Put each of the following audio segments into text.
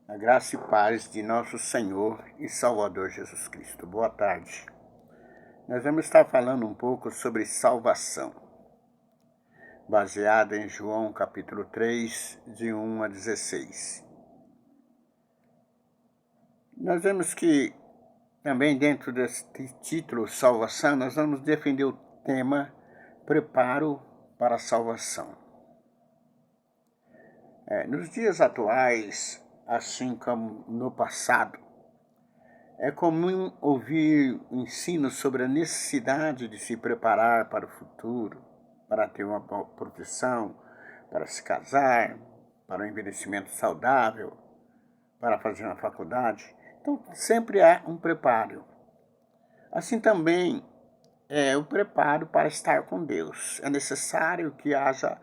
A graça e paz de nosso Senhor e Salvador Jesus Cristo. Boa tarde. Nós vamos estar falando um pouco sobre salvação, baseada em João capítulo 3, de 1 a 16. Nós vemos que também dentro desse título salvação, nós vamos defender o tema preparo para a salvação. Nos dias atuais, assim como no passado, é comum ouvir ensinos sobre a necessidade de se preparar para o futuro, para ter uma boa profissão, para se casar, para um envelhecimento saudável, para fazer uma faculdade. Então, sempre há um preparo. Assim também é o preparo para estar com Deus. É necessário que haja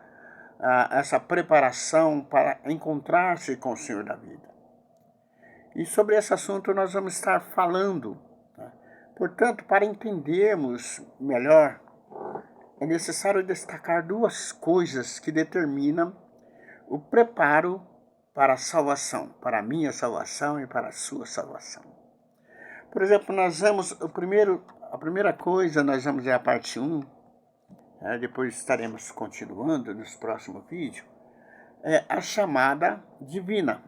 essa preparação para encontrar-se com o Senhor da vida. E sobre esse assunto nós vamos estar falando. Portanto, para entendermos melhor, é necessário destacar duas coisas que determinam o preparo para a salvação, para a minha salvação e para a sua salvação. Por exemplo, nós vamos, a primeira coisa, nós vamos ver a parte 1, depois estaremos continuando nos próximos vídeos, é a chamada divina.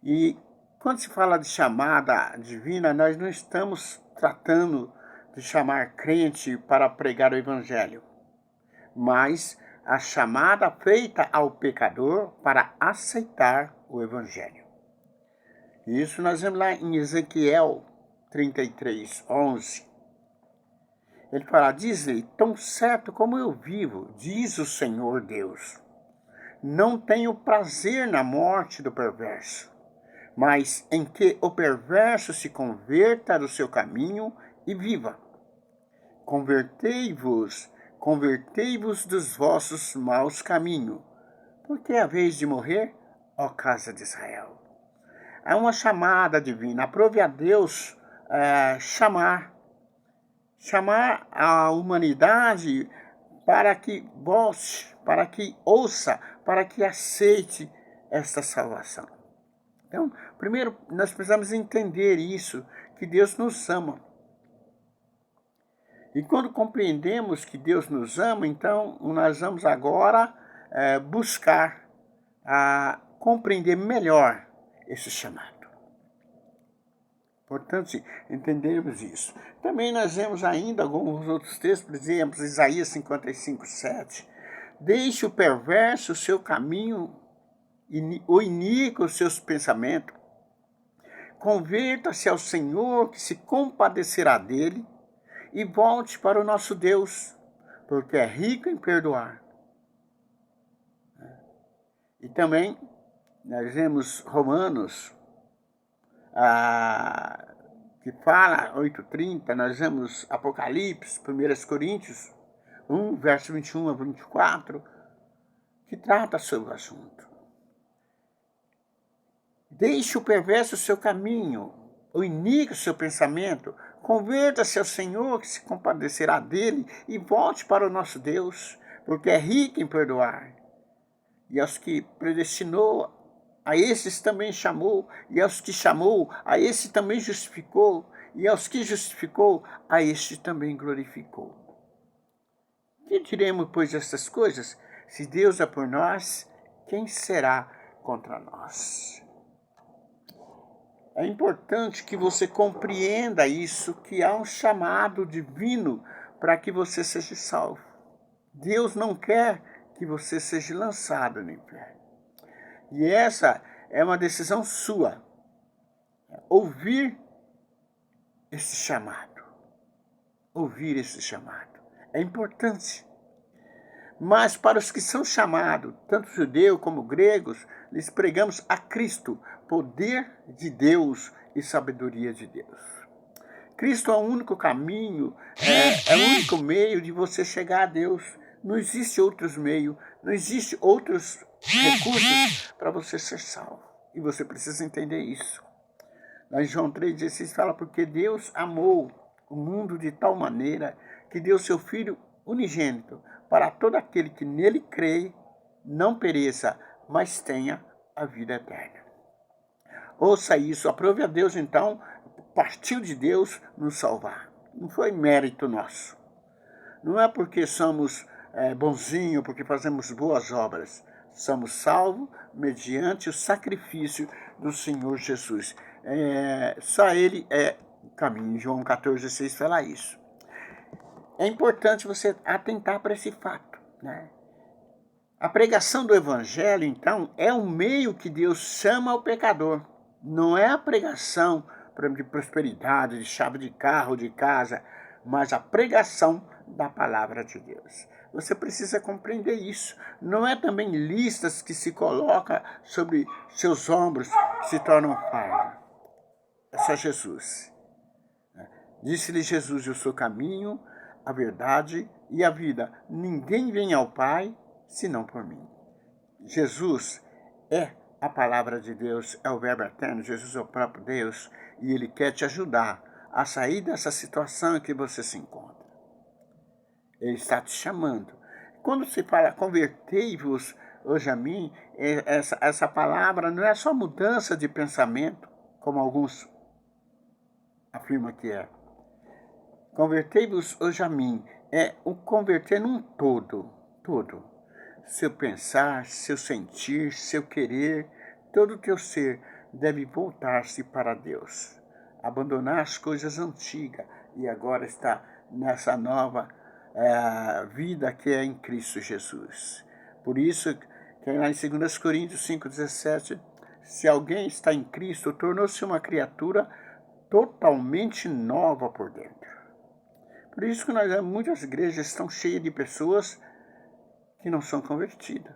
E quando se fala de chamada divina, nós não estamos tratando de chamar crente para pregar o evangelho, mas a chamada feita ao pecador para aceitar o evangelho. Isso nós vemos lá em Ezequiel 33, 11. Ele fala, diz-lhe, tão certo como eu vivo, diz o Senhor Deus, não tenho prazer na morte do perverso, mas em que o perverso se converta do seu caminho e viva. Convertei-vos dos vossos maus caminhos, porque é a vez de morrer, ó casa de Israel. Há uma chamada divina, aprove a Deus chamar a humanidade para que volte, para que ouça, para que aceite esta salvação. Então, primeiro, nós precisamos entender isso, que Deus nos ama. E quando compreendemos que Deus nos ama, então nós vamos agora buscar compreender melhor esse chamado. Importante entendermos isso. Também nós vemos ainda alguns outros textos, por exemplo, Isaías 55, 7. Deixe o perverso o seu caminho, o iníquo os seus pensamentos. Converta-se ao Senhor, que se compadecerá dele, e volte para o nosso Deus, porque é rico em perdoar. E também nós vemos Romanos, que fala, 8:30, nós vemos Apocalipse, 1 Coríntios 1, verso 21 a 24, que trata sobre o assunto. Deixe o perverso o seu caminho, o iníquo o seu pensamento, converta-se ao Senhor, que se compadecerá dele, e volte para o nosso Deus, porque é rico em perdoar. E aos que predestinou, a esses também chamou, e aos que chamou, a esse também justificou, e aos que justificou, a este também glorificou. Que diremos, pois, estas coisas? Se Deus é por nós, quem será contra nós? É importante que você compreenda isso, que há um chamado divino para que você seja salvo. Deus não quer que você seja lançado no inferno. E essa é uma decisão sua. Ouvir esse chamado. Ouvir esse chamado. É importante. Mas para os que são chamados, tanto judeus como gregos, lhes pregamos a Cristo, poder de Deus e sabedoria de Deus. Cristo é o único caminho, é o único meio de você chegar a Deus. Não existe outros meios, não existe outros recursos para você ser salvo. E você precisa entender isso. Lá em João 3,16 fala, porque Deus amou o mundo de tal maneira que deu seu Filho unigênito, para todo aquele que nele crê, não pereça, mas tenha a a vida eterna. Ouça isso, aprove a Deus então, partiu de Deus nos salvar. Não foi mérito nosso. Não é porque somos bonzinhos, porque fazemos boas obras. Somos salvos mediante o sacrifício do Senhor Jesus. Só Ele é o caminho. João 14,6 fala isso. É importante você atentar para esse fato, né? A pregação do Evangelho, então, é um meio que Deus chama o pecador. Não é a pregação, por exemplo, de prosperidade, de chave de carro, de casa, mas a pregação da palavra de Deus. Você precisa compreender isso. Não é também listas que se colocam sobre seus ombros que se tornam fardo. É só Jesus. Disse-lhe Jesus: eu sou o caminho, a verdade e a vida. Ninguém vem ao Pai senão por mim. Jesus é a palavra de Deus, é o verbo eterno. Jesus é o próprio Deus e Ele quer te ajudar a sair dessa situação em que você se encontra. Ele está te chamando. Quando se fala convertei-vos hoje a mim, essa palavra não é só mudança de pensamento, como alguns afirmam que é. Convertei-vos hoje a mim é o converter num todo. Seu pensar, seu sentir, seu querer, todo o teu ser deve voltar-se para Deus. Abandonar as coisas antigas e agora está nessa nova vida que é em Cristo Jesus. Por isso, tem lá em 2 Coríntios 5,17, se alguém está em Cristo, tornou-se uma criatura totalmente nova por dentro. Por isso que muitas igrejas estão cheias de pessoas que não são convertidas.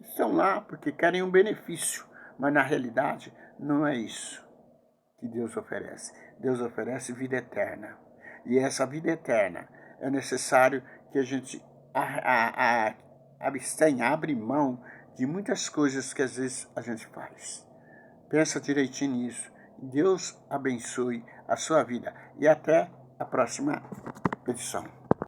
Estão lá porque querem um benefício, mas na realidade não é isso que Deus oferece. Deus oferece vida eterna. E essa vida eterna é necessário que a gente abstenha, abre mão de muitas coisas que às vezes a gente faz. Pensa direitinho nisso. Deus abençoe a sua vida. E até a próxima edição.